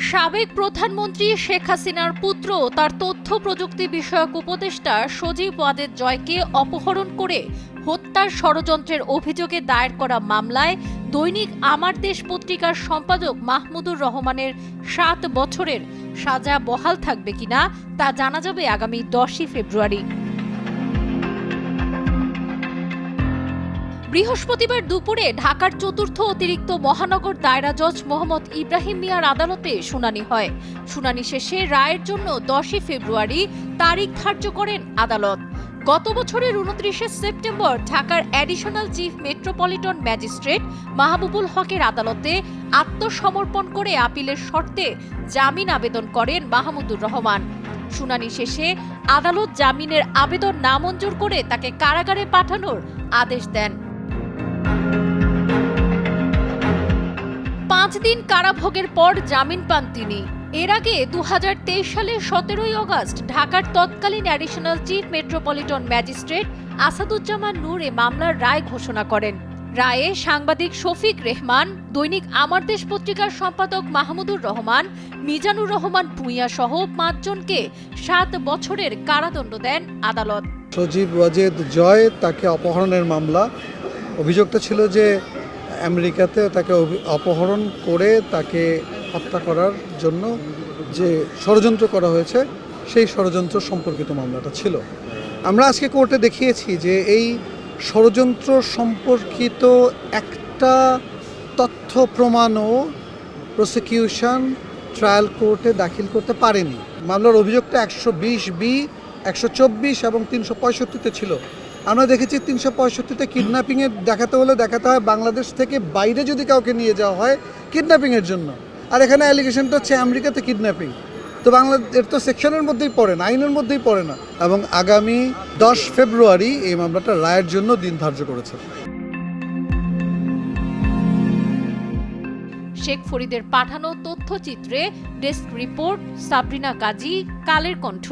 সাবেক প্রধানমন্ত্রী শেখ হাসিনার পুত্র তার তথ্য প্রযুক্তি বিষয়ক উপদেষ্টা সজীব ওয়াজেদ জয়কে অপহরণ করে হত্যার ষড়যন্ত্রের অভিযোগে দায়ের করা মামলায় দৈনিক আমার দেশ পত্রিকার সম্পাদক মাহমুদুর রহমানের ৭ বছরের সাজা বহাল থাকবে কিনা তা জানা যাবে আগামী ১০ই ফেব্রুয়ারি। বৃহস্পতিবার দুপুরে ঢাকার চতুর্থ অতিরিক্ত মহানগর দায়রা জজ মোহাম্মদ ইব্রাহিম মিয়ার আদালতে শুনানি হয়। শুনানি শেষে রায়ের জন্য ১০ই ফেব্রুয়ারি তারিখ ধার্য করেন আদালত। গত বছরের ২৯শে সেপ্টেম্বর ঢাকার additional chief metropolitan magistrate Mahbubul হকের আদালতে আত্মসমর্পণ করে আপিলের শর্তে জামিন আবেদন করেন মাহমুদুর রহমান। শুনানি শেষে আদালত জামিনের আবেদন নামঞ্জুর করে তাকে কারাগারে পাঠানোর আদেশ দেন। ৫ দিন কারাভোগের পর জামিন পান তিনি। এর আগে ২০২৩ সালের ১৭ই আগস্ট ঢাকার তৎকালীন additional chief metropolitan magistrate Asaduzzaman Noor এ মামলার রায় ঘোষণা করেন। রায়ে সাংবাদিক শফিক রেহমান, দৈনিক আমার দেশ পত্রিকার সম্পাদক মাহমুদুর রহমান, মিজানুর রহমান ভূঁইয়া সহ ৫ জনকে ৭ বছরের কারাদণ্ড দেন আদালত। সজীব ওয়াজেদ জয় তাকে অপহরণের মামলা, অভিযোগটা ছিল যে আমেরিকাতে তাকে অপহরণ করে তাকে হত্যা করার জন্য যে ষড়যন্ত্র করা হয়েছে সেই ষড়যন্ত্র সম্পর্কিত মামলাটা ছিল। আমরা আজকে কোর্টে দেখিয়েছি যে এই ষড়যন্ত্র সম্পর্কিত একটা তথ্য প্রমাণও প্রসিকিউশন ট্রায়াল কোর্টে দাখিল করতে পারেনি। মামলার অভিযোগটা ১২০B, ১২৪ এবং ৩৬৫-তে ছিল। আমরা দেখেছি 365-তে কিডন্যাপিংয়ের দেখাতে হলে দেখাতে হয় বাংলাদেশ থেকে বাইরে যদি কাউকে নিয়ে যাওয়া হয় কিডন্যাপিংয়ের জন্য, আর এখানে অ্যালিগেশনটা হচ্ছে আমেরিকাতে কিডন্যাপিং। তো এর তো সেকশনের মধ্যেই পড়ে না, আইনের মধ্যেই পড়ে না। এবং আগামী ১০ ফেব্রুয়ারি এই মামলাটা রায়ের জন্য দিন ধার্য করেছে। শেখ ফরিদের পাঠানো তথ্যচিত্রে ডেস্ক রিপোর্ট, সাবরিনা কাজী, কালের কণ্ঠ।